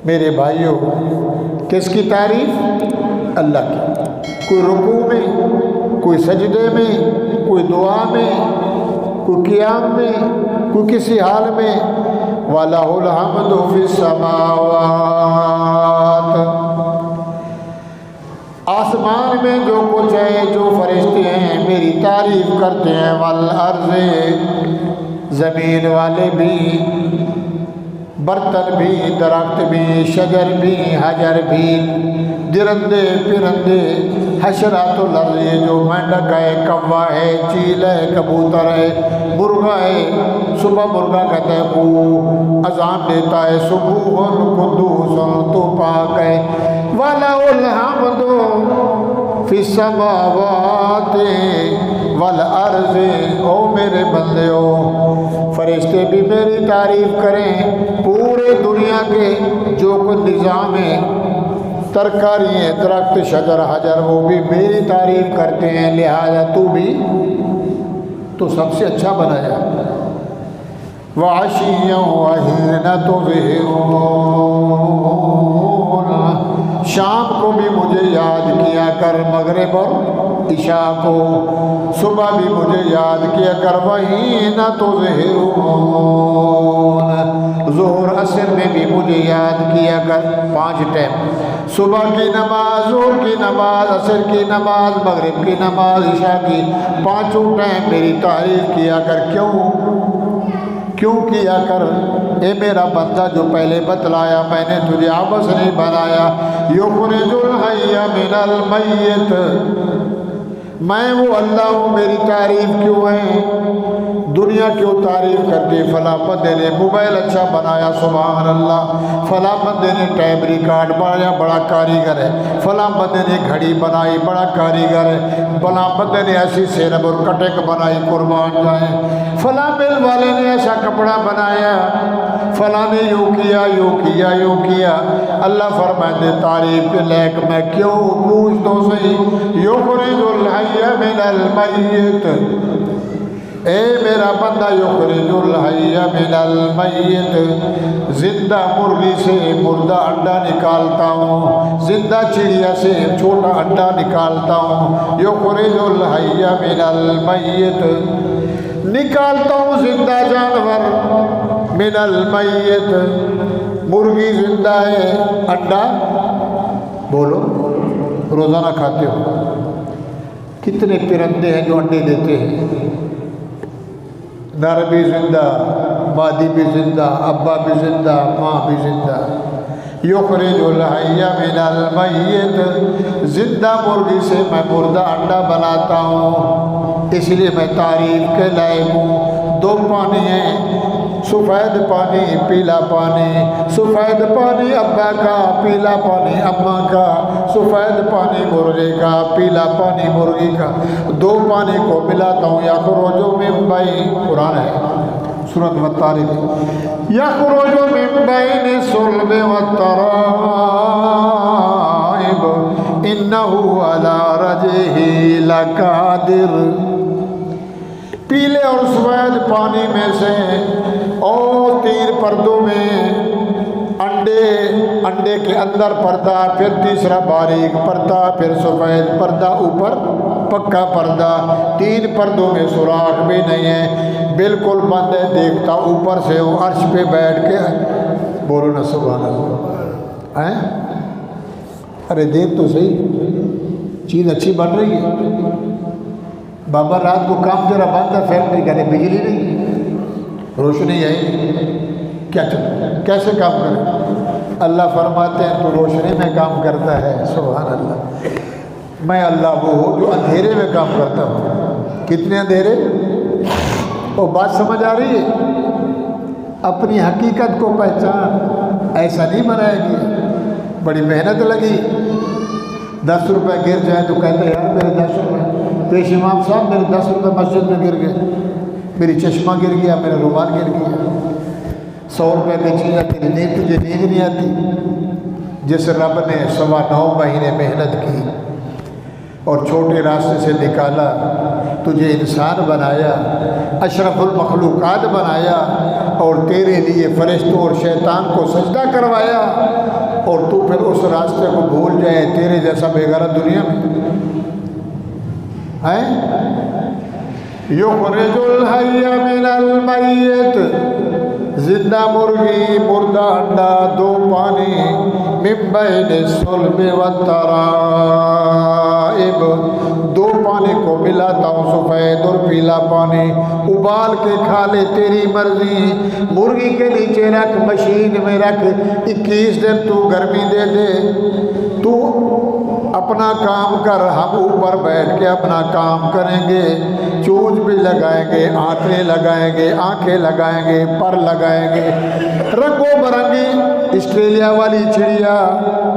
میرے بھائیوں، کس کی تعریف؟ اللہ کی۔ کوئی رکوع میں، کوئی سجدے میں، کوئی دعا میں، کوئی قیام میں، کوئی کسی حال میں۔ وَلَهُ الْحَمْدُ فِي السَّمَاوَاتِ، آسمان میں جو کچھ ہے، جو فرشتے ہیں میری تعریف کرتے ہیں۔ وَالْأَرْضِ، زمین والے بھی، برتن بھی، درخت بھی، شجر بھی، حجر بھی، درندے پرندے، حشرات الارض، یہ جو مینڈک ہے، کوا ہے، چیل ہے، کبوتر ہے، مرغا ہے۔ صبح مرغا کہتا ہے کو اذان دیتا ہے، سبوح قدوس، تو پاک ہے۔ وَلَهُ الْحَمْدُ فِي السَّمَاوَاتِ وَالْأَرْضِ، او میرے بندیو، فرشتے بھی میری تعریف کریں، پورے دنیا کے جو کوئی نظام ہے، ترکاری ہیں، درخت، شجر، حجر، وہ بھی میری تعریف کرتے ہیں۔ لہذا تو بھی تو سب سے اچھا بنایا۔ وَعَشِيًّا وَحِينَ تُظْهِرُونَ، شام کو بھی مجھے یاد کیا کر، مغرب اور عشاء کو، صبح بھی مجھے یاد کیا کر۔ وَحِينَ تُظْهِرُونَ، ظہر عصر میں بھی مجھے یاد کیا کر، 5 ٹائم، صبح کی نماز، ظہر کی نماز، عصر کی نماز، مغرب کی نماز، عشاء کی، 5 ٹائم میری تعریف کیا کر۔ کیوں کیا کر؟ اے میرا بندہ، جو پہلے بتلایا میں نے تجھے آپس نہیں بنایا۔ یخرج الحی من المیت، میں وہ اللہ ہوں، میری تعریف کیوں ہے؟ دنیا کیوں تعریف کرتی؟ فلاں بندے نے موبائل اچھا بنایا، سبحان اللہ، فلاں بندے نے ٹیپ ریکارڈ بنایا، بڑا کاریگر ہے، فلاں بندے نے گھڑی بنائی، بڑا کاریگر ہے، فلاں بندے نے ایسی سینب اور کٹک بنائی، قربان جائیں، فلاں مل والے نے ایسا کپڑا بنایا، فلاں نے یوں کیا یوں کیا یوں کیا۔ اللہ فرمائے تعریف کے لائق میں کیوں؟ پوچھ تو صحیح۔ یخرج الحی من المیت، اے میرا بندہ، یخرج الحی من المیت، زندہ مرغی سے مردہ انڈا نکالتا ہوں، زندہ چڑیا سے چھوٹا انڈا نکالتا ہوں۔ یخرج الحی من المیت، نکالتا ہوں زندہ جانور، من المیت، مرغی زندہ ہے، انڈا بولو روزانہ کھاتے ہو؟ کتنے پرندے ہیں جو انڈے دیتے ہیں؟ نر بھی زندہ، مادی بھی زندہ، ابا بھی زندہ، ماں بھی زندہ۔ یخرج الحی من المیت، زندہ مرغی سے میں مردہ انڈا بناتا ہوں، اس لیے میں تعریف کے لائق ہوں۔ 2 پانی ہیں، سفید پانی، پیلا پانی، سفید پانی ابا کا، پیلا پانی اماں کا، سفید پانی مرغے کا، پیلا پانی مرغی کا، 2 پانی کو ملاتا ہوں۔ یخرج من بین، قرآن ہے سورۃ الطارق، یخرج من بین الصلب والترائب انہ علی رجعہ لقادر، پیلے اور سفید پانی میں سے اور 3 پردوں میں، انڈے کے اندر پردہ، پھر تیسرا باریک پردہ، پھر سفید پردہ، اوپر پکا پردہ، 3 پردوں میں سوراخ بھی نہیں ہے، بالکل بند ہے۔ دیکھتا اوپر سے وہ عرش پہ بیٹھ کے، بولو نا سبحان اللہ، ارے دیکھ تو صحیح، چیز اچھی بن رہی ہے۔ بابا رات کو کام تیرا بند ہے، فیکٹری کہتے بجلی نہیں، روشنی ہے، کیسے کام کرے؟ اللہ فرماتے ہیں تو روشنی میں کام کرتا ہے، سبحان اللہ۔ میں اللہ وہ ہوں جو اندھیرے میں کام کرتا ہوں۔ کتنے اندھیرے؟ وہ بات سمجھ آ رہی ہے؟ اپنی حقیقت کو پہچان، ایسا نہیں بنائے گی، بڑی محنت لگی، 10 روپے گر جائے تو کہتے ہیں یار میرے 10 روپے، پیش امام صاحب میرے 10 روپے مسجد میں گر گئے، میری چشمہ گر گیا، میرا رومال گر گیا، 100 روپے کی چیز تیری نیند، تجھے نیند نہیں آتی؟ جس رب نے 9.25 مہینے محنت کی اور چھوٹے راستے سے نکالا، تجھے انسان بنایا، اشرف المخلوقات بنایا، اور تیرے لیے فرشتوں اور شیطان کو سجدہ کروایا، اور تو پھر اس راستے کو بھول جائے، تیرے جیسا بے غیرت دنیا میں ہے۔ یخرج الحی من المیت، زندہ مرغی مردہ انڈا دو پانی، من بین الصلب والترائب، دو پانی کو ملاتا ہوں، سفید اور پیلا پانی، ابال کے کھا لے تیری مرضی، مرغی کے نیچے رکھ، مشین میں رکھ، 21 دن تو گرمی دے دے، تو اپنا کام کر، ہم اوپر بیٹھ کے اپنا کام کریں گے، چونچ بھی لگائیں گے، آنکھیں لگائیں گے، آنکھیں لگائیں گے، پر لگائیں گے، رنگوں برنگی آسٹریلیا والی چڑیا،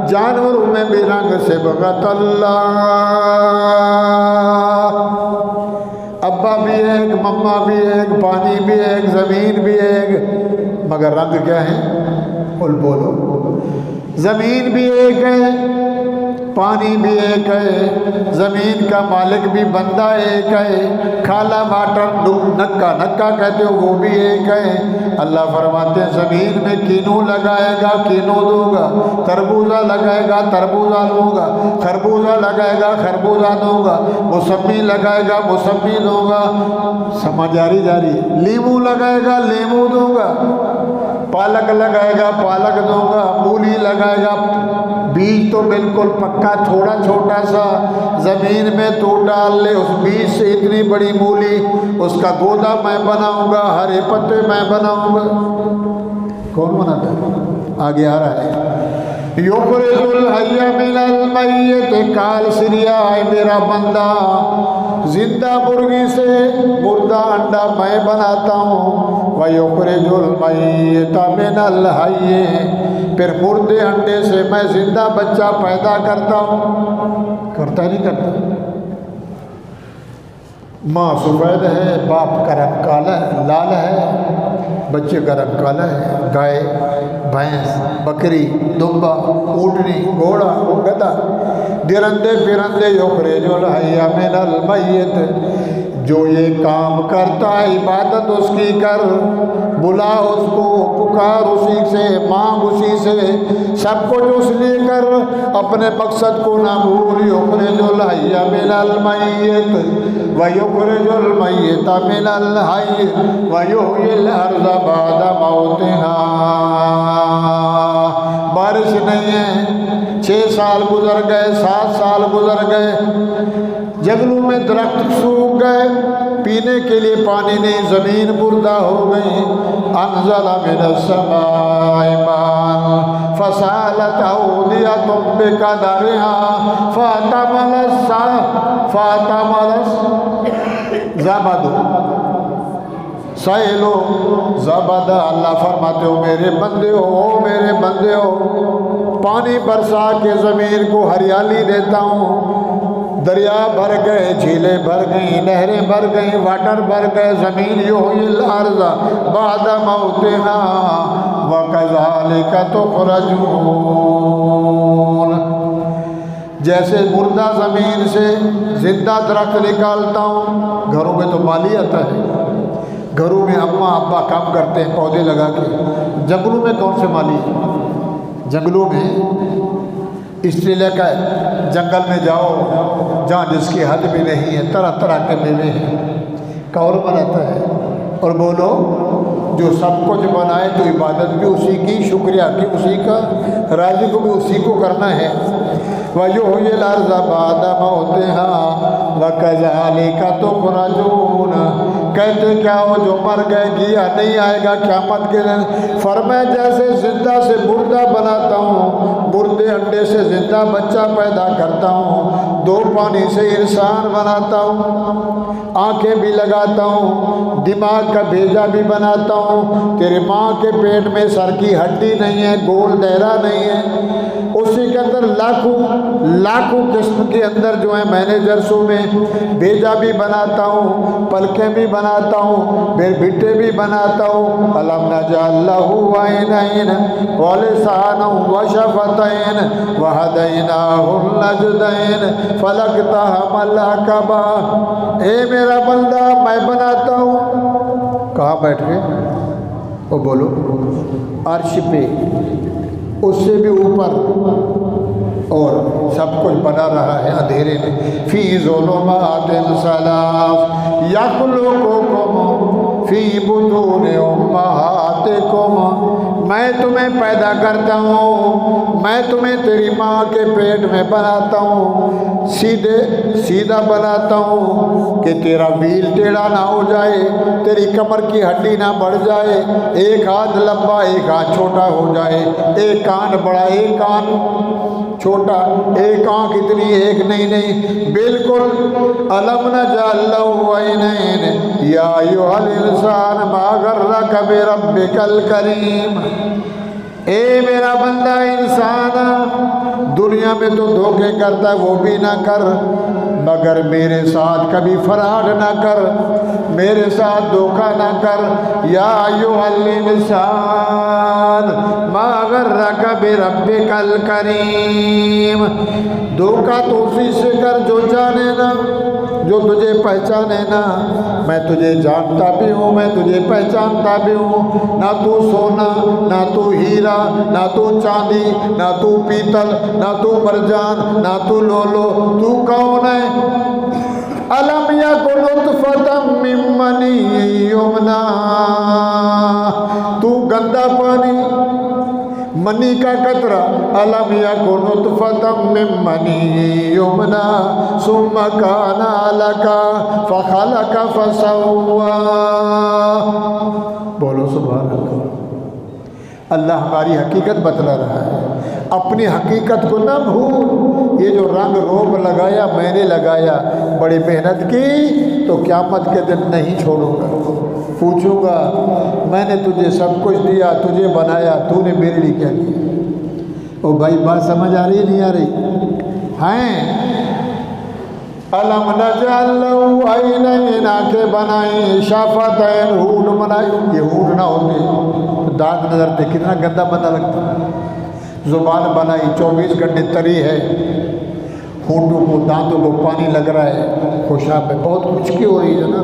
جانوروں میں بھی رنگ سے بغت اللہ، ابا بھی ایک، مما بھی ایک، پانی بھی ایک، زمین بھی ایک، مگر رنگ کیا ہے؟ بولو، زمین بھی ایک ہے، پانی بھی ایک ہے، زمین کا مالک بھی بندہ ایک ہے، کھالا واٹر نکا نکا کہتے ہو وہ بھی ایک ہے۔ اللہ فرماتے ہیں زمین میں کینو لگائے گا کینو دوں گا، تربوزہ لگائے گا تربوزہ دوں گا، خربوزہ لگائے گا خربوزہ دوں گا، موسمی لگائے گا موسمی دوں گا، سمجھ جاری لیمو لگائے گا لیمو دوں گا، پالک لگائے گا پالک دوں گا، مولی لگائے گا، بیج تو بالکل پکا تھوڑا چھوٹا سا، زمین میں تو ڈال لے اس بیج سے اتنی بڑی مولی، اس کا گودا میں بناؤں گا، ہرے پتے میں بناؤں گا۔ کون بناتا ہے؟ آگے آ رہا ہے، یخرج الحی من المیت، کال سریا ہے میرا بندہ، زندہ مرغی سے مردہ انڈا میں بناتا ہوں، وَيُخْرِجُ الْمَيِّتَ مِنَ الْحَيِّ، پھر مردے انڈے سے میں زندہ بچہ پیدا کرتا ہوں، کرتا نہیں کرتا؟ ماں سفید ہے، باپ کا رنگ کالا ہے لال ہے، بچے کا رنگ کالا ہے، گائے بھینس بکری دمبا اونٹنی گھوڑا گدھا درندے پرندے، یخرج الحی من المیت، جو یہ کام کرتا ہے عبادت اس کی کر، بلا اس کو، پکار اسی سے، مانگ اسی سے، سب کچھ اس لیے کر، اپنے مقصد کو نہ بھول، یخرج الحی من المیت ویخرج المیت من الحی ویحیی الارض بعد موتها۔ بارش نہیں ہے، 6 سال گزر گئے، 7 سال گزر گئے، جنگلوں میں درخت سوکھ گئے، پینے کے لیے پانی نہیں، زمین مردہ ہو گئی، انزل من السماء ماء فسالت اودیۃ بقدرها فاحتمل الزبد سیلو زبد۔ اللہ فرماتے ہو میرے بندے ہو میرے بندے ہو، پانی برسا کے زمین کو ہریالی دیتا ہوں، دریا بھر گئے، جھیلیں بھر گئیں، نہریں بھر گئیں، واٹر بھر گئے، زمین یحیی الارض بعد موتها وکذالک تخرجون۔ جیسے مردہ زمین سے زندہ درخت نکالتا ہوں، گھروں میں تو مالی آتا ہے، گھروں میں اماں ابا کام کرتے ہیں پودے لگا کے، جنگلوں میں کون سے مالی ہیں؟ جنگلوں میں آسٹریلیا کا جنگل میں جاؤ جہاں جس کی حد بھی نہیں ہے، طرح طرح کے میوے ہیں، کون بناتا ہے؟ اور بولو جو سب کچھ بنائے تو عبادت بھی اسی کی، شکریہ کی اسی کا، راضی کو بھی اسی کو کرنا ہے۔ وَيُحْيِي الْأَرْضَ بَعْدَ مَوْتِهَا وَكَذَلِكَ تُخْرَجُونَ۔ کہتے کیا ہو جو مر گئے گیا نہیں آئے گا قیامت کے دن، فرمایا جیسے زندہ سے مردہ بناتا ہوں، مردے انڈے سے زندہ بچہ پیدا کرتا ہوں، 2 پانی سے انسان بناتا ہوں، آنکھیں بھی لگاتا ہوں، دماغ کا بھیجا بھی بناتا ہوں، تیرے ماں کے پیٹ میں سر کی ہڈی نہیں ہے، گول دائرہ نہیں ہے، اسی کے اندر لاکھوں قسم کے اندر جو ہیں میں نے جرسوں میں بھیجا بھی بناتا ہوں، پلکیں بھی بناتا ہوں، بھٹے بھی بناتا ہوں، الم نجعل لہ عینین ولسانا وشفتین وہدیناہ النجدین فلاقتحم العقبہ۔ اے میرا بندہ میں بناتا ہوں، کہاں بیٹھ کے وہ بولو عرش پہ، اس سے بھی اوپر، اور سب کچھ بنا رہا ہے اندھیرے میں. فی ظلمات ثلاث یخلقکم فی بطون امہاتکم، میں تمہیں پیدا کرتا ہوں، میں تمہیں تیری ماں کے پیٹ میں بناتا ہوں، سیدھا بناتا ہوں کہ تیرا بیل ٹیڑھا نہ ہو جائے، تیری کمر کی ہڈی نہ بڑھ جائے، ایک ہاتھ لمبا ایک ہاتھ چھوٹا ہو جائے، ایک کان بڑا ایک کان چھوٹا، ایک آنکھ اتنی ایک نہیں، بالکل. الم نجعل لہ عینین یا ایھا الانسان ما غرک بربک الکریم. اے میرا بندہ انسان، دنیا میں تو دھوکے کرتا ہے وہ بھی نہ کر، مگر میرے ساتھ کبھی فراڈ نہ کر، میرے ساتھ دھوکہ نہ کر. یا ایھا الانسان ما غرک بربک الکریم. دھوکہ تو اسی سے کر جو جانے نا، جو تجھے پہچانے نا. میں تجھے جانتا بھی ہوں، میں تجھے پہچانتا بھی ہوں. نہ تو سونا، نہ تو ہیرا، نہ تو چاندی، نہ تو پیتل، نہ تو مرجان، نہ تو لولو. تو کون ہے؟ الم یکن نطفۃ من منی یمنی. تو گندا پانی، منی کا قطرہ. الم یکن نطفۃ من منی یمنی ثم کان علقۃ فخلق فسوی. بولو سبحان اللہ. اللہ ہماری حقیقت بتلا رہا ہے، اپنی حقیقت کو نہ بھول. یہ جو رنگ روب لگایا میں نے لگایا، بڑی محنت کی، تو قیامت کے دن نہیں چھوڑوں گا. پوچھوں گا میں نے تجھے سب کچھ دیا، تجھے بنایا، تو نے میرے لیے کیا کیا؟ او بھائی بات سمجھ آ رہی نہیں آ رہی ہیں؟ الم نجعل لہ عینین، آنکھیں بنائیں، شفتین، ہونٹ بنائی. یہ ہونٹ نہ ہوتے دانت نظر تھے، کتنا گندا بندہ لگتا. زبان بنائی، 24 گھنٹے تری ہے، ہونٹوں کو دانتوں کو پانی لگ رہا ہے، خوشاب ہے، بہت خشکی ہو رہی ہے نا،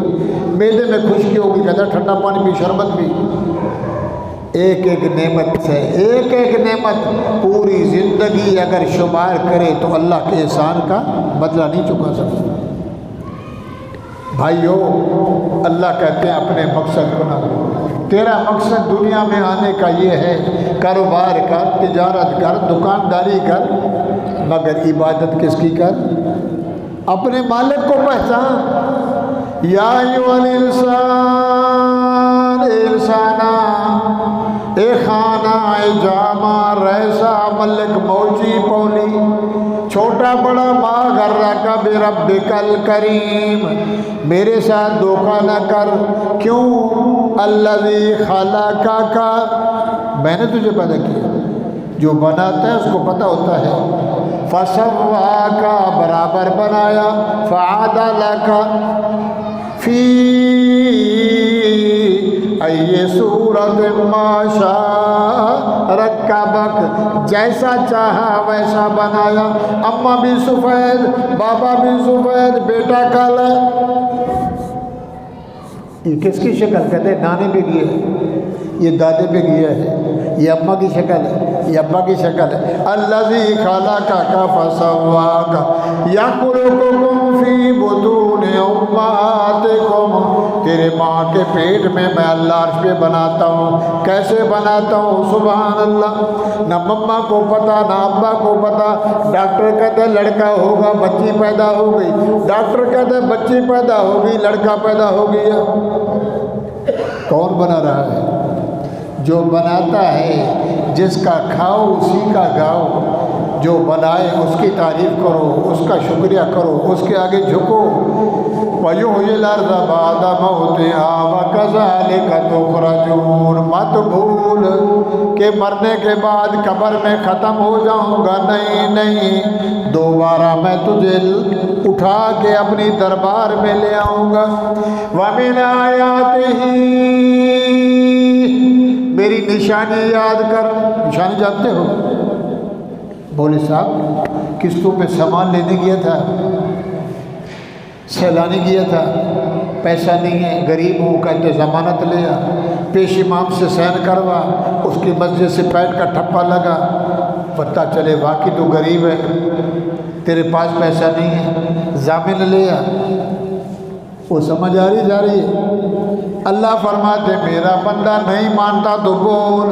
معدے میں خشکی ہوگی، کہتا ٹھنڈا پانی بھی، شربت بھی. ایک ایک نعمت ہے، ایک ایک نعمت. پوری زندگی اگر شمار کرے تو اللہ کے احسان کا بدلہ نہیں چکا سکتا. بھائیو، اللہ کہتے ہیں اپنے مقصد کو نہ بھول. تیرا مقصد دنیا میں آنے کا یہ ہے، کاروبار کر، تجارت کر، دکانداری کر، مگر عبادت کس کی کر؟ اپنے مالک کو پہچان. یا ایھا الانسان، اے انسانا، اے خانہ، اے جامع، رئیسا، ملک، موجی، پولی، چھوٹا بڑا، ما غرک بربک الکریم. میرے ساتھ دھوکہ نہ کر. کیوں؟ الذی خلقک، میں نے تجھے پیدا کیا. جو بناتا ہے اس کو پتہ ہوتا ہے. فسواک، برابر بنایا. فعدلک فی ای صورت ما شاء رکبک، جیسا چاہا ویسا بنایا. اماں بھی سفید، بابا بھی سفید، بیٹا کالا. یہ کس کی شکل؟ کہتے ہیں نانے پہ گیا ہے، یہ دادے پہ گیا ہے، یہ اماں کی شکل ہے، یہ ابا کی شکل ہے. الذی خلقک فسواک یخلقکم فی بطون امہاتکم. تیرے ماں کے پیٹ میں میں اللہ عرش پہ بناتا ہوں. کیسے بناتا ہوں؟ سبحان اللہ. نہ مما کو پتا، نہ ابا کو پتا. ڈاکٹر کہتے لڑکا ہوگا، بچی پیدا ہو گئی. ڈاکٹر کہتے بچی پیدا ہو گئی، لڑکا پیدا ہو گیا. کون بنا رہا ہے؟ جو بناتا ہے، جس کا کھاؤ اسی کا گاؤ. جو بنائے اس کی تعریف کرو، اس کا شکریہ کرو، اس کے آگے جھکو. وَيُحْيِي الْأَرْضَ بَعْدَ مَوْتِهَا وَكَذَلِكَ تُخْرَجُونَ. مت بھول کہ مرنے کے بعد قبر میں ختم ہو جاؤں گا. نہیں، دوبارہ میں تجھے اٹھا کے اپنی دربار میں لے آؤں گا. وَمِنْ آیَاتِهِ، میری نشانی یاد کر. نشانی جانتے ہو؟ بولے صاحب قسطوں پہ سامان لینے گیا تھا، سیلانی گیا تھا، پیسہ نہیں ہے، غریب ہوں، کہتے ضمانت لے آ. پیش امام سے سین کروا، اس کی مسجد سے پینٹ کا ٹھپا لگا، پتہ چلے واقعی تو غریب ہے، تیرے پاس پیسہ نہیں ہے، ضامن لیا، وہ سمجھ آ رہی جا رہی ہے۔ اللہ فرماتے میرا بندہ نہیں مانتا تو بول،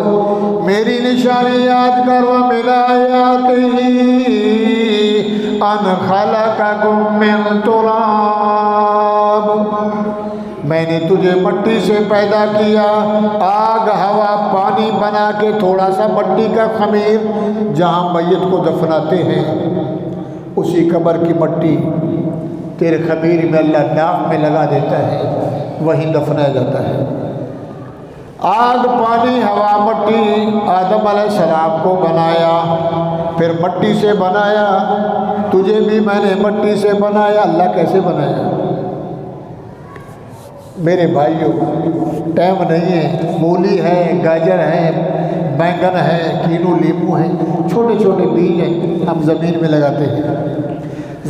میری نشانی یاد کرو، میرا آیاتی ان خلقکم من تراب، میں نے تجھے مٹی سے پیدا کیا، آگ ہوا پانی بنا کے تھوڑا سا مٹی کا خمیر، جہاں میت کو دفناتے ہیں اسی قبر کی مٹی تیرے خمیر میں اللہ ناف میں لگا دیتا ہے، وہیں دفنایا جاتا ہے۔ آگ پانی ہوا مٹی، آدم علیہ السلام کو بنایا، پھر مٹی سے بنایا، تجھے بھی میں نے مٹی سے بنایا۔ اللہ کیسے بنایا؟ میرے بھائیوں ٹائم نہیں ہے، مولی ہے، گاجر ہے، بینگن ہے، کینو لیمو ہے، چھوٹے چھوٹے بیج ہیں، ہم زمین میں لگاتے ہیں،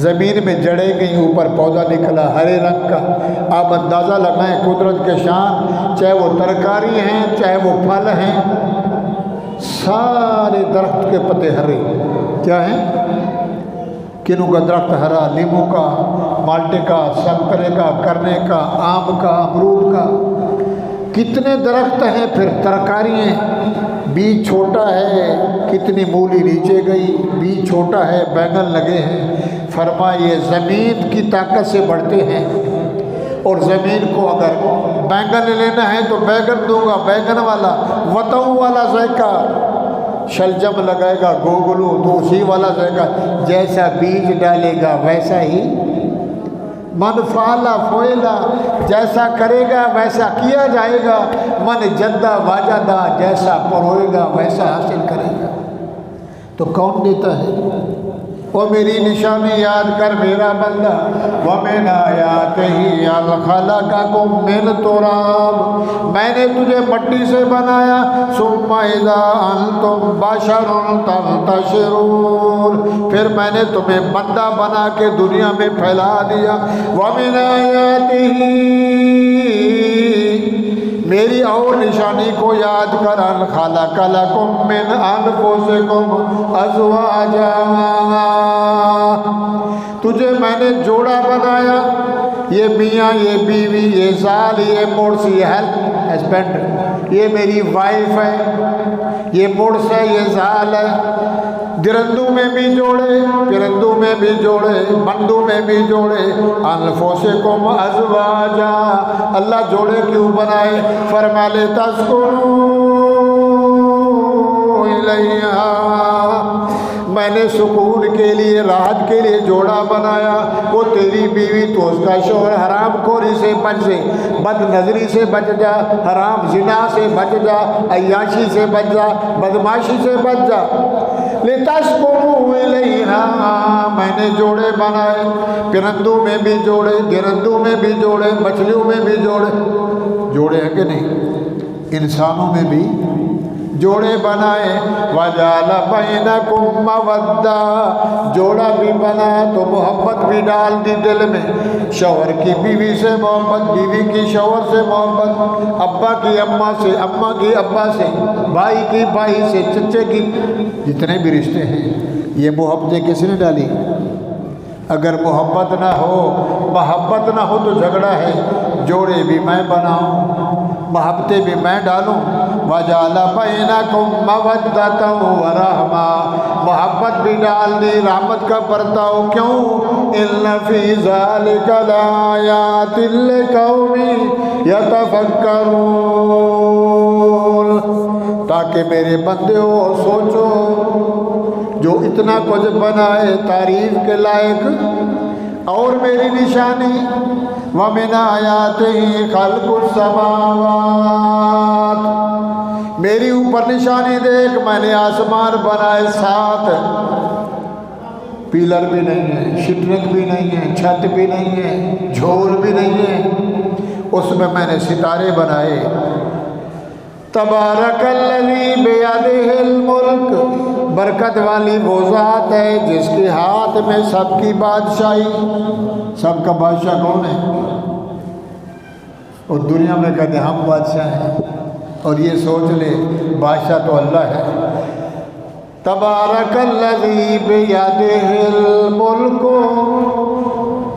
زمین میں جڑیں گئی، اوپر پودا نکلا ہرے رنگ کا۔ آپ اندازہ لگائیں قدرت کے شان، چاہے وہ ترکاری ہیں چاہے وہ پھل ہیں، سارے درخت کے پتے ہرے، کیا ہیں؟ کینو کا درخت ہرا، لیمو کا، مالٹے کا، سنترے کا، کرنے کا، آم کا، امرود کا، کتنے درخت ہیں، پھر ترکاری ہیں۔ بیج چھوٹا ہے، کتنی مولی نیچے گئی، بیج چھوٹا ہے، بینگن لگے ہیں۔ فرمائیے زمین کی طاقت سے بڑھتے ہیں، اور زمین کو اگر بینگن لینا ہے تو بینگن دوں گا، بینگن والا وتاؤں والا ذائقہ، شلجم لگائے گا گوگلو تو اسی والا ذائقہ، جیسا بیج ڈالے گا ویسا ہی، من فعلا فعلا، جیسا کرے گا ویسا کیا جائے گا، من جدہ واجدہ، جیسا پروئے گا ویسا حاصل کرے گا۔ تو کون دیتا ہے؟ وہ میری نشانی یاد کر میرا بندہ، وَمِنْ آيَاتِهِ أَنْ خَلَقَكُم مِّن تُرَابٍ، میں نے تجھے مٹی سے بنایا، ثُمَّ إِذَا أَنْتُمْ بَشَرٌ تَنْتَشِرُونَ، پھر میں نے تمہیں بندہ بنا کے دنیا میں پھیلا دیا۔ وَمِنْ آيَاتِهِ، میری اور نشانی کو یاد کر، ان خلق لکم من انفسکم ازواجا، تجھے میں نے جوڑا بنایا، یہ میاں، یہ بیوی، یہ زال، یہ مرس، یہ ہسبینڈ، یہ میری وائف ہے، یہ مرس ہے، یہ زال ہے۔ درندوں میں بھی جوڑے، پرندوں میں بھی جوڑے، بندوں میں بھی جوڑے، انفسکم ازواجا، اللہ جوڑے کیوں بنائے؟ فرما لے تسکنوا الیہا، میں نے سکون کے لیے، راحت کے لیے جوڑا بنایا۔ وہ تیری بیوی تو اس کا شوہر، حرام خوری سے بچ جا، بد نظری سے بچ جا، حرام زنا سے بچ جا، عیاشی سے بچ جا، بدماشی سے بچ جا۔ لِتَسْكُنُوا إِلَيْهَا، میں نے جوڑے بنائے، پرندوں میں بھی جوڑے، درندوں میں بھی جوڑے، مچھلیوں میں بھی جوڑے، جوڑے ہیں کہ نہیں؟ انسانوں میں بھی جوڑے بنائے۔ وَجَعَلَ بَيْنَكُمْ مَوَدَّةً، جوڑا بھی بنایا تو محبت بھی ڈال دی دل میں، شوہر کی بیوی سے محبت، بیوی کی شوہر سے محبت، ابا کی اماں سے، اماں کی ابا سے، بھائی کی بھائی سے، چچے کی، جتنے بھی رشتے ہیں، یہ محبتیں کس نے ڈالی؟ اگر محبت نہ ہو تو جھگڑا ہے۔ جوڑے بھی میں بناؤں، محبتیں بھی میں ڈالوں۔ وَجَعَلَ بَيْنَكُمْ مَوَدَّةً وَرَحْمَةً، محبت بھی ڈال دی، رحمت کا برتاؤ۔ کیوں؟ إِنَّ فِي ذَلِكَ لَآيَاتٍ لِقَوْمٍ يَتَفَكَّرُونَ، تاکہ میرے بندے ہو سوچو، جو اتنا کچھ بنائے تعریف کے لائق۔ اور میری نشانی، وَمِنْ آيَاتِهِ خَلْقُ السَّمَاوَاتِ، میری اوپر نشانی دیکھ، میں نے آسمان بنائے 7، پیلر بھی نہیں ہے، شٹرنگ بھی نہیں ہے، چھت بھی نہیں ہے، جھول بھی نہیں ہے، اس میں نے ستارے بنائے۔ تبارک الذی بیدہ الملک، برکت والی وہ ذات ہے جس کے ہاتھ میں سب کی بادشاہی۔ سب کا بادشاہ کون ہے؟ اور دنیا میں کہتے ہیں ہم بادشاہ ہیں، اور یہ سوچ لے بادشاہ تو اللہ ہے۔ تبارک الذی بیدہ الملک،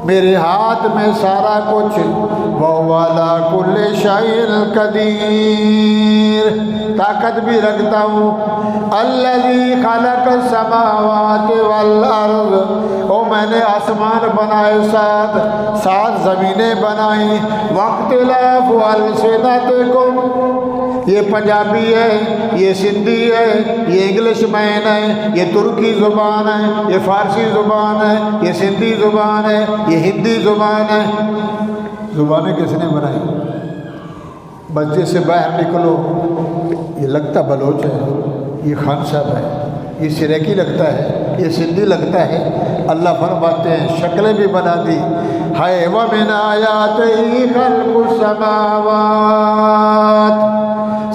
میرے ہاتھ میں سارا کچھ، وَهُوَ عَلَىٰ كُلِّ شَيْءٍ قدیر، طاقت بھی رکھتا ہوں۔ الذی خلق السماوات والارض، او میں نے آسمان بنائے سات زمینیں بنائیں۔ واختلاف السنتکم، یہ پنجابی ہے، یہ سندھی ہے، یہ انگلش مین ہے، یہ ترکی زبان ہے، یہ فارسی زبان ہے، یہ سندھی زبان ہے، یہ ہندی زبان ہے۔ زبانیں کس نے بنائی؟ مسجد سے باہر نکلو، یہ لگتا بلوچ ہے، یہ خان صاحب ہے، یہ سریکی لگتا ہے، یہ سندھی لگتا ہے۔ اللہ فرماتے ہیں شکلیں بھی بنا دی۔ ہے وَمِنْ آیَاتِهِ خَلْقُ السَّمَاوَاتِ،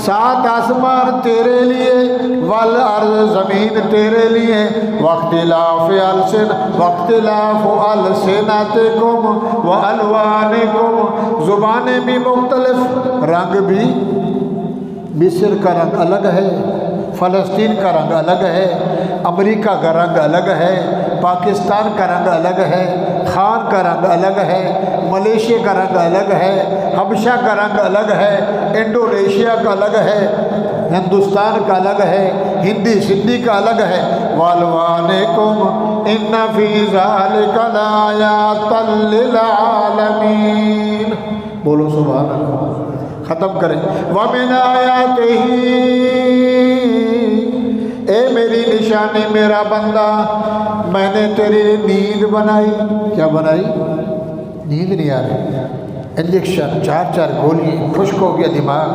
سات آسمان تیرے لیے، والارض زمین تیرے لیے، واختلاف السنتکم والوانکم، زبانیں بھی مختلف، رنگ بھی، مصر کا رنگ الگ ہے، فلسطین کا رنگ الگ ہے، امریکہ کا رنگ الگ ہے، پاکستان کا رنگ الگ ہے، خان کا رنگ الگ ہے، ملیشیا کا رنگ الگ ہے، حبشہ کا رنگ الگ ہے، انڈونیشیا کا الگ ہے، ہندوستان کا الگ ہے، ہندی سندھی کا الگ ہے۔ وَالْوَانِكُمْ إِنَّ فِي ذَلِكَ لَآيَاتًا لِلْعَالَمِينَ، بولو سبحان اللہ، ختم کریں۔ وَمِنْ آیَاتِهِ، اے میری نشانی میرا بندہ، میں نے تیری نیند بنائی۔ کیا بنائی؟ نیند نہیں آ رہی، انجیکشن 4 گولی، خشک ہو گیا دماغ۔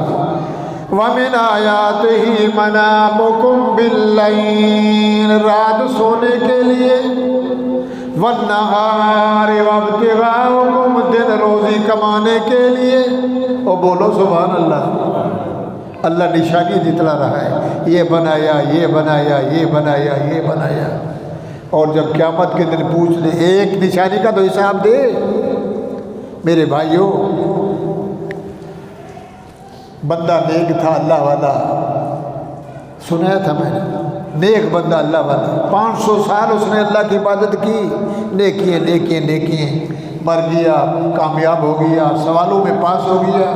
وَمِنْ آیَاتِهِ مَنَامُكُمْ بِاللَّيْلِ، رات سونے کے لیے، وَالنَّهَارِ وَابْتِغَاؤُكُمْ، دن روزی کمانے کے لیے۔ او بولو سبحان اللہ، اللہ نشانی دتلا رہا ہے، یہ بنایا، یہ بنایا، یہ بنایا، یہ بنایا۔ اور جب قیامت کے دن پوچھ لے، ایک نشانی کا تو حساب دے میرے بھائیوں۔ بندہ نیک تھا اللہ والا، سنایا تھا میں نے، نیک بندہ اللہ والا، 500 سال اس نے اللہ کی عبادت کی، نیکیاں نیکیاں نیکیاں، مر گیا، کامیاب ہو گیا، سوالوں میں پاس ہو گیا،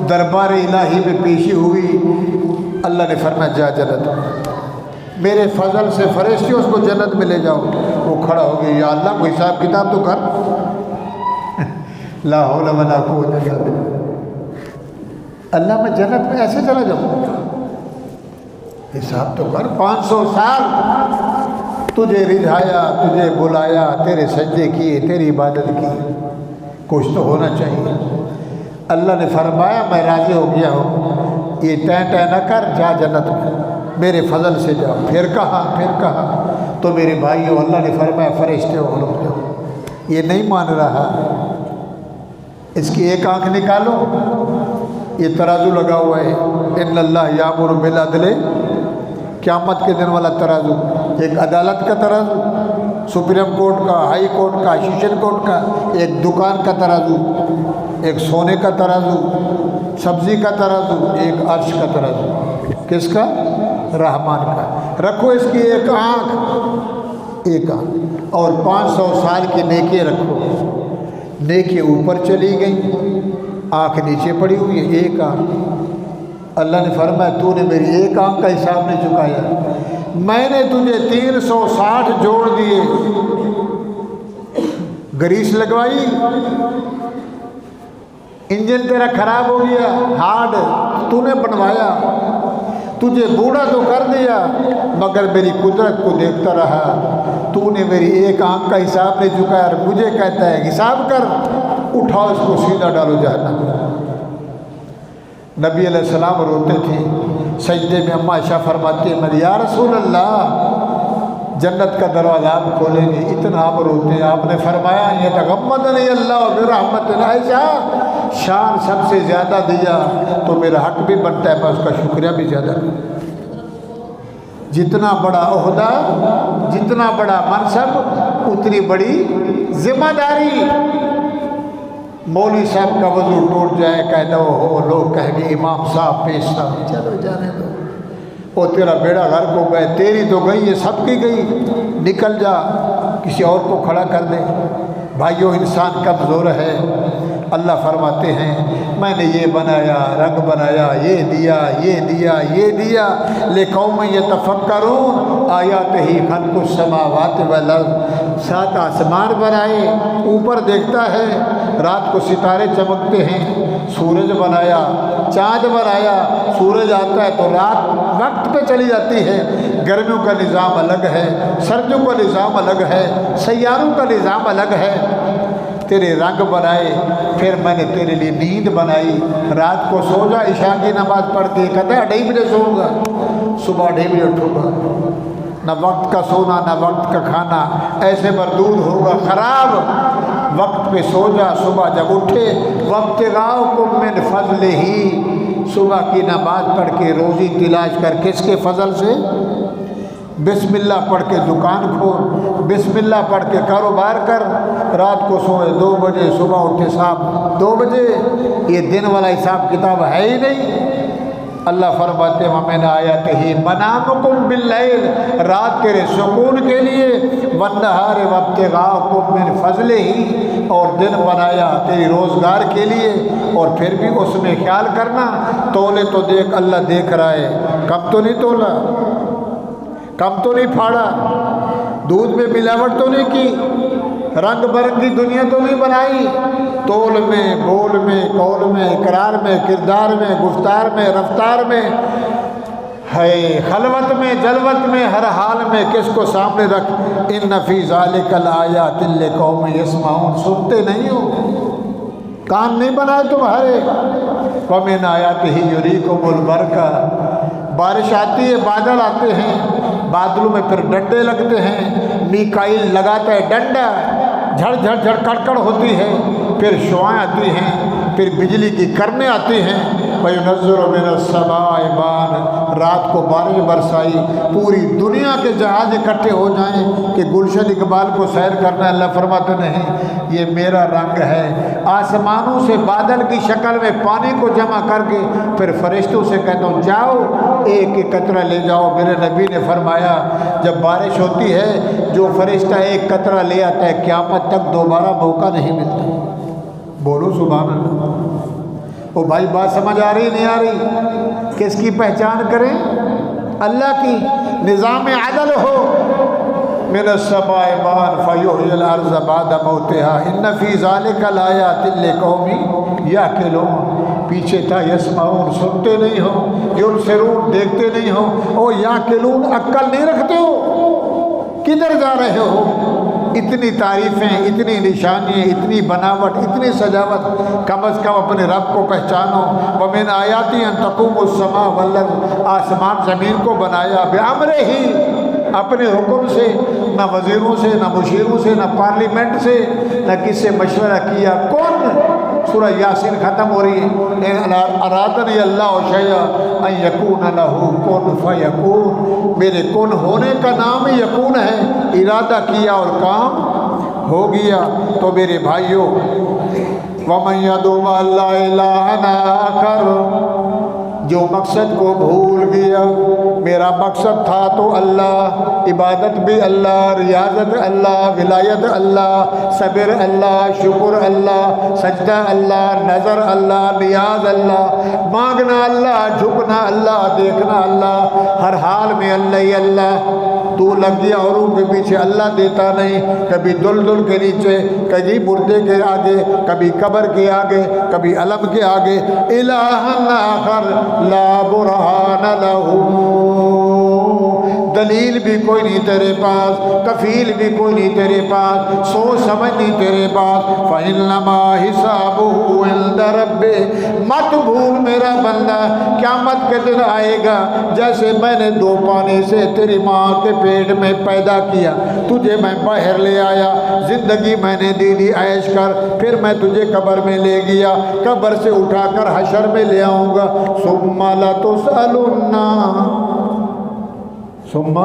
دربار الہی میں پیشی ہوئی، اللہ نے فرمایا جا جنت، میرے فضل سے فرشتے اس کو جنت میں لے جاؤ۔ وہ کھڑا ہو گیا، یا اللہ کو حساب کتاب تو کر، لا حول ولا قوت الا باللہ، اللہ میں جنت میں ایسے چلا جاؤں، حساب تو کر، 500 سال تجھے رجھایا، تجھے بلایا، تیرے سجدے کیے، تیری عبادت کی، کچھ تو ہونا چاہیے۔ اللہ نے فرمایا میں راضی ہو گیا ہوں، یہ ٹیں نہ کر، جا جنت میں، میرے فضل سے جاؤ۔ پھر کہا تو میرے بھائیو، اللہ نے فرمایا فرشتے ہو رک جاؤ، یہ نہیں مان رہا، اس کی ایک آنکھ نکالو، یہ ترازو لگا ہوا ہے، ان اللہ یامر بالعدل، قیامت کے دن والا ترازو، ایک عدالت کا ترازو، سپریم کورٹ کا، ہائی کورٹ کا، سیشن کورٹ کا، ایک دکان کا ترازو، ایک سونے کا ترازو، سبزی کا ترازو، ایک عرش کا ترازو، کس کا؟ رحمان کا۔ رکھو اس کی ایک آنکھ، اور 500 سال کی نیکی رکھو، نیکی اوپر چلی گئی، آنکھ نیچے پڑی ہوئی ہے، ایک آنکھ۔ اللہ نے فرمایا تو نے میری ایک آنکھ کا حساب نہیں چکایا، میں نے تجھے 360 جوڑ دیے، گریس لگوائی، انجن تیرا خراب ہو گیا، ہارڈ تو نے بنوایا، تجھے بوڑھا تو کر دیا، مگر میری قدرت کو دیکھتا رہا، تو نے میری ایک آنکھ کا حساب نہیں چکایا، اور مجھے کہتا ہے حساب کر، اٹھاؤ اس کو سیدھا ڈالو جہنم۔ نبی علیہ السلام روتے تھے سجدے میں، اماں عائشہ فرماتی ہے یا رسول اللہ جنت کا دروازہ آپ کھولیں گے، اتنا آپ روتے ہیں۔ آپ نے فرمایا یتغمدنی اللہ برحمت، عائشہ شان سب سے زیادہ دیا تو میرا حق بھی بنتا ہے، میں اس کا شکریہ بھی زیادہ کروں۔ جتنا بڑا عہدہ، جتنا بڑا منصب، اتنی بڑی ذمہ داری۔ مولوی صاحب کا وضو ٹوٹ جائے کہہ دو ہو، لوگ کہیں گے امام صاحب پیش صاحب، چلو جانے دو، وہ تیرا بیڑا گھر کو گئے، تیری تو گئی ہے، سب کی گئی، نکل جا کسی اور کو کھڑا کر دے۔ بھائیو انسان کمزور ہے، اللہ فرماتے ہیں میں نے یہ بنایا، رنگ بنایا، یہ دیا، یہ دیا، یہ دیا، لِقَوْمٍ يَتَفَكَّرُونَ آیاتہ خلق السماوات والارض، 7 آسمان بنائے، اوپر دیکھتا ہے رات کو ستارے چمکتے ہیں، سورج بنایا، چاند بنایا، سورج آتا ہے تو رات وقت پہ چلی جاتی ہے، گرمیوں کا نظام الگ ہے، سردیوں کا نظام الگ ہے، سیاروں کا نظام الگ ہے، تیرے رنگ بنائے، پھر میں نے تیرے لیے نیند بنائی، رات کو سو جا، عشاء کی نماز پڑھ کے کہتا ہے 2:30 بجے سوؤں گا، صبح 2:30 بجے اٹھوں گا، نہ وقت کا سونا نہ وقت کا کھانا، ایسے مردود ہوگا خراب، وقت پہ سو جا، صبح جب اٹھے وَابْتِغَاءُکُم مِّن فَضْلِہِ، صبح کی نماز پڑھ کے روزی تلاش کر، کس کے فضل سے؟ بسم اللہ پڑھ کے دکان کھول، بسم اللہ پڑھ کے کاروبار کر، رات کو سوئے 2 بجے، صبح اٹھے صاحب 2 بجے، یہ دن والا حساب کتاب ہے ہی نہیں۔ اللہ فرماتے ہیں وَمِنْ آیَاتِهِ مَنَامُکُم بِاللَّیْلِ، رات تیرے سکون کے لیے، وَالنَّہَارِ وَابْتِغَاءُکُم مِّن فَضْلِہِ، اور دن بنایا تیری روزگار کے لیے، اور پھر بھی اس میں خیال کرنا، تولے تو دیکھ اللہ دیکھ رہا ہے، کم تو نہیں تولا، کم تو نہیں پھاڑا، دودھ میں ملاوٹ تو نہیں کی، رنگ برنگی دنیا تو نہیں بنائی، تول میں، بول میں، قول میں، اقرار میں، کردار میں، گفتار میں، رفتار میں، ہے خلوت میں، جلوت میں، ہر حال میں کس کو سامنے رکھ، ان فی ذالک لآیات لقوم یسمعون، سنتے نہیں ہو، کان نہیں بنائے تمہارے۔ ومن آیاتہ یریکم البرق، بارش آتی ہے، بادل آتے ہیں، بادلوں میں پھر ڈنڈے لگتے ہیں، میکائیل لگاتا ہے ڈنڈا، جھڑ جھڑ جھڑ کڑکڑ ہوتی ہے، پھر شعائیں آتی ہیں، پھر بجلی کی کرنیں آتی ہیں، وَيُنَزِّلُ مِنَ السَّمَاءِ مَاءً، رات کو بارش برسائی، پوری دنیا کے جہاز اکٹھے ہو جائیں کہ گلشن اقبال کو سیر کرنا، اللہ فرماتے نہیں یہ میرا رنگ ہے، آسمانوں سے بادل کی شکل میں پانی کو جمع کر کے پھر فرشتوں سے کہتا ہوں جاؤ ایک ایک قطرہ لے جاؤ۔ میرے نبی نے فرمایا جب بارش ہوتی ہے جو فرشتہ ایک قطرہ لے آتا ہے قیامت تک دوبارہ موقع نہیں ملتا۔ بولو سبحان اللہ۔ وہ بھائی بات سمجھ آ رہی نہیں آ رہی؟ کس کی پہچان کریں؟ اللہ کی۔ نظام عدل ہو، من السماء ماء فیحیی الارض بعد موتها ان فی ذلک لآیات لقوم یعقلون، پیچھے تھا یسمعون، سنتے نہیں ہو، یبصرون، دیکھتے نہیں ہو، اور یعقلون، عقل نہیں رکھتے ہو، کدھر جا رہے ہو؟ اتنی تعریفیں، اتنی نشانیاں، اتنی بناوٹ، اتنی سجاوٹ، کم از کم اپنے رب کو پہچانو۔ وَمِنْ آیَاتِهِ أَن تَقُومُ السَّمَاءُ وَالْأَرْضُ، آسمان زمین کو بنایا بِأَمْرِهِ، اپنے حکم سے، نہ وزیروں سے، نہ مشیروں سے، نہ پارلیمنٹ سے، نہ کس سے مشورہ کیا۔ کون، سورہ یاسین ختم ہو رہی ہے، ارادنی اللہ شیئا ان یکون لہ کن فیکون، میرے کن ہونے کا نام ہی یکون ہے، ارادہ کیا اور کام ہو گیا۔ تو میرے بھائیوں، وَمَن يَدْعُ مَعَ اللَّهِ إِلَٰهًا آخَرَ، جو مقصد کو بھول گیا، میرا مقصد تھا تو اللہ، عبادت بھی اللہ، ریاضت اللہ، ولایت اللہ، صبر اللہ، شکر اللہ، سجدہ اللہ، نظر اللہ، نیاز اللہ، مانگنا اللہ، جھکنا اللہ، دیکھنا اللہ، ہر حال میں اللہ ہی اللہ۔ تو لگ گیا اوروں کے پیچھے، اللہ دیتا نہیں، کبھی دل کے نیچے، کبھی مردے کے آگے، کبھی قبر کے آگے، کبھی علم کے آگے، الہ آخر لا برہان لہ، دلیل بھی کوئی نہیں تیرے پاس، کفیل بھی کوئی نہیں تیرے پاس، سوچ سمجھ نہیں تیرے پاس۔ فَإِنَّمَا حِسَابُهُ عِندَ رَبِّهِ، مت بھول میرا بندہ، قیامت کے دن آئے گا، جیسے میں نے 2 پانی سے تیری ماں کے پیٹ میں پیدا کیا، تجھے میں باہر لے آیا، زندگی میں نے دی عیش کر، پھر میں تجھے قبر میں لے گیا، قبر سے اٹھا کر حشر میں لے آؤں گا، ثُمَّ لَتُسْأَلُنَّ، ثم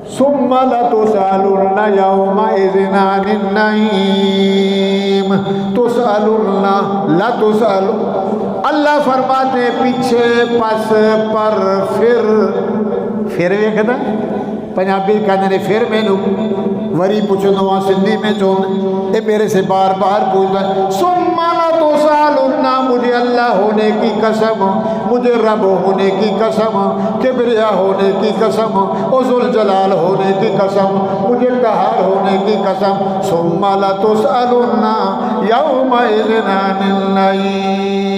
ثم لتسألن يومئذ عن النعيم تسألن لتسأل اللہ فرماتے پیچھے پس پر پھر ویکھدا پنجابی کہندے نے پھر مینوں وری پوچھدو ہاں سندھی میں چون اے میرے سے بار بار پوچھتا ہے ثم لتسألن مجھے اللہ ہونے کی قسم مجھے رب ہونے کی قسم کبریا ہونے کی قسم ذوالجلال ہونے کی قسم مجھے قہار ہونے کی قسم ثم لتسألن یومئذ عن النعیم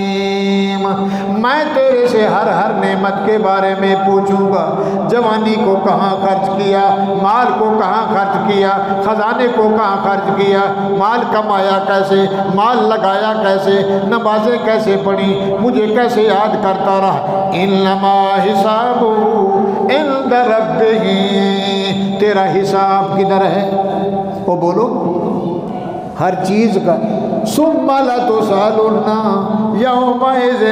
میں تیرے سے ہر نعمت کے بارے میں پوچھوں گا جوانی کو کہاں خرچ کیا مال کو کہاں خرچ کیا خزانے کو کہاں خرچ کیا مال کمایا کیسے مال لگایا کیسے نمازیں کیسے پڑھی مجھے کیسے یاد کرتا رہا انما حساب عند ربہ تیرا حساب کدھر ہے وہ بولو ہر چیز کا ثم لتسألن یومئذ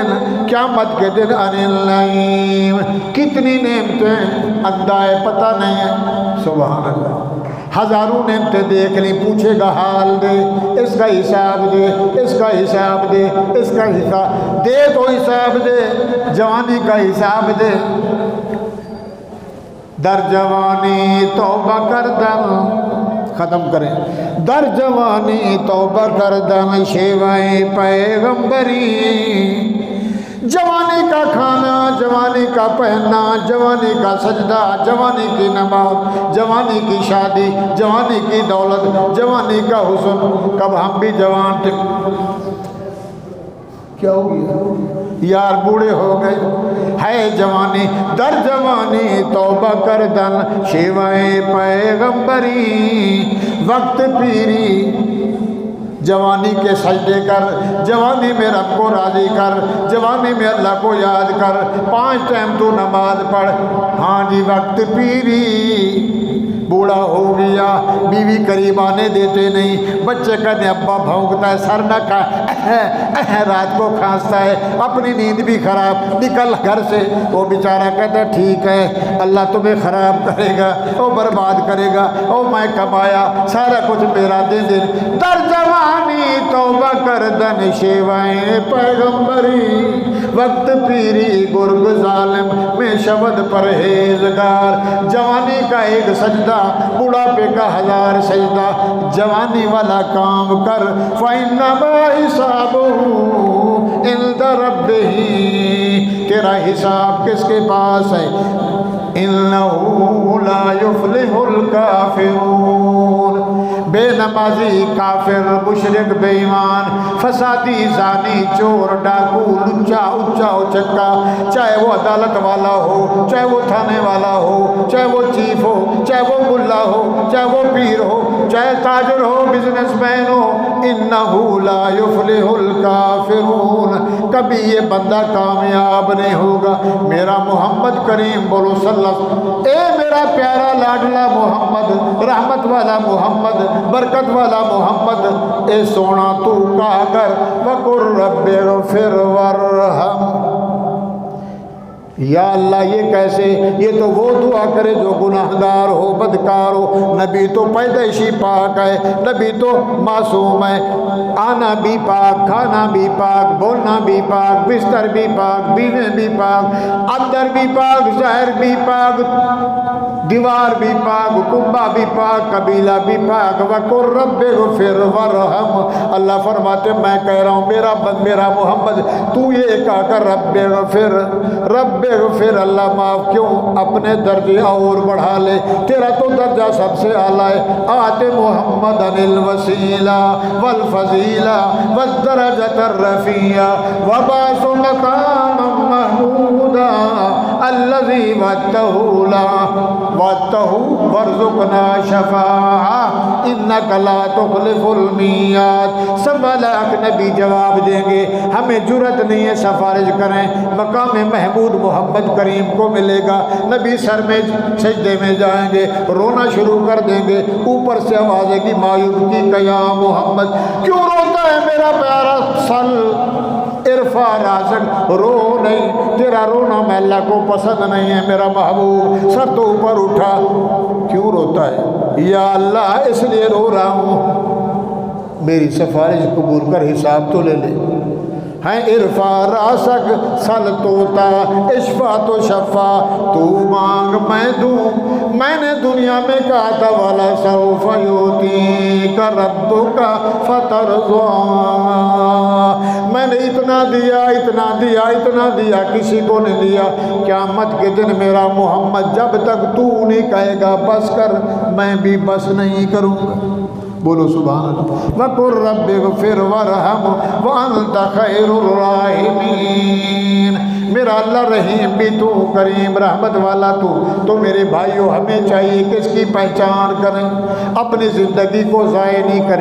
قیامت کے دن عن النعیم کتنی نعمتیں اندائے پتہ نہیں ہے سبحان اللہ ہزاروں نعمتیں دیکھ لی پوچھے گا حال دے اس کا حساب دے اس کا حساب دے اس کا حساب دے تو حساب دے جوانی کا حساب دے در جوانی توبہ کردم ختم کریں در جوانی توبہ کردم شیوائے پیغمبری جوانی کا کھانا جوانی کا پہننا جوانی کا سجدہ جوانی کی نماز جوانی کی شادی جوانی کی دولت جوانی کا حسن کب ہم بھی جوان تھے کیا ہو گیا یار بوڑھے ہو گئے ہے جوانی در جوانی توبہ کردن شیوائے پیغمبری وقت پیری جوانی کے سجدے کر جوانی میں رب کو راضی کر جوانی میں اللہ کو یاد کر 5 ٹائم تو نماز پڑھ ہاں جی وقت پیری بوڑھا ہو گیا بیوی قریب آنے دیتے نہیں بچے کہتے ابا بھونکتا ہے سر نہ کھا رات کو کھانستا ہے اپنی نیند بھی خراب نکل گھر سے وہ بیچارہ کہتا ہے ٹھیک ہے اللہ تمہیں خراب کرے گا وہ برباد کرے گا وہ میں کمایا سارا کچھ میرا دے دے در جوانی توبہ کردن شیوائے پیغمبری وقت پیری گرگ ظالم میں شبد پرہیزگار جوانی کا ایک سجدہ بڑھاپے کا 1000 سجدہ جوانی والا کام کر فَإِنَّمَا حِسَابُهُ عِندَ رَبِّهِ تیرا حساب کس کے پاس ہے إِنَّهُ لَا يُفْلِحُ الْكَافِرُونَ بے نمازی کافر مشرک بے ایمان فسادی زانی چور ڈاکو لچا اچا اچکا چاہے وہ عدالت والا ہو چاہے وہ تھانے والا ہو چاہے وہ چیف ہو چاہے وہ ملا ہو چاہے وہ پیر ہو چاہے تاجر ہو بزنس مین ہو انہو لا یفلح الکافرون کبھی یہ بندہ کامیاب نہیں ہوگا میرا محمد کریم بولو صلی اللہ اے میرا پیارا لاڈلا محمد رحمت والا محمد برکت والا محمد اے سونا تو کہا کر وَقُلْ رَبِّ اغْفِرْ وَارْحَمْ یا اللہ یہ کیسے یہ تو وہ دعا کرے جو گناہگار ہو بدکار ہو نبی تو پیدائشی پاک ہے نبی تو معصوم ہے آنا بھی پاک کھانا بھی پاک بولنا بھی پاک بستر بھی پاک بیوے بھی پاک اندر بھی پاک ظاہر بھی پاک دیوار بھی پاک کنبہ بھی پاک قبیلہ بھی پاک وَقُلْ رَبِّ اغْفِرْ وَارْحَمْ اللہ فرماتے میں کہہ رہا ہوں میرا محمد تو یہ کہا کر رب اغفر اللہ معاف کیوں اپنے درجے اور بڑھا لے تیرا تو درجہ سب سے اعلیٰ ہے آتے محمد الوسیلہ والفضیلہ والدرجۃ الرفیعہ وبعث مقاما محمودا الذی وعدتہ وارزقنا شفاعہ انک لا تخلف المیعاد سب ملائکہ نبی جواب دیں گے ہمیں جرت نہیں ہے سفارش کریں مقام محمود محمد کریم کو ملے گا نبی سر میں سجدے میں جائیں گے رونا شروع کر دیں گے اوپر سے آواز ہے کہ مایوب کی کہ یا محمد کیوں روتا ہے میرا پیارا سل ارفع راسک، رو نہیں، تیرا رونا میں اللہ کو پسند نہیں ہے میرا محبوب، سر تو اوپر اٹھا۔ کیوں روتا ہے؟ یا اللہ اس لیے رو رہا ہوں میری سفارش قبول کر، حساب تو لے لے۔ ہیں ارفع راسک سل توتا اشفا تو شفا، تو مانگ میں دوں، میں نے دنیا میں کہا تھا والا سوف یؤتیک ربک فترضی، میں نے اتنا دیا اتنا دیا اتنا دیا کسی کو نہیں دیا، قیامت کے دن میرا محمد جب تک تو نہیں کہے گا بس کر میں بھی بس نہیں کروں گا۔ بولو سبحان اللہ۔ وَقُلْ رَبِّ اغْفِرْ وَارْحَمْ وَأَنْتَ خَيْرُ الرَّاحِمِينَ، میرا اللہ رحیم بھی تو، کریم رحمت والا تو میرے بھائیوں ہمیں چاہیے کہ اس کی پہچان کریں، اپنی زندگی کو ضائع نہیں کریں۔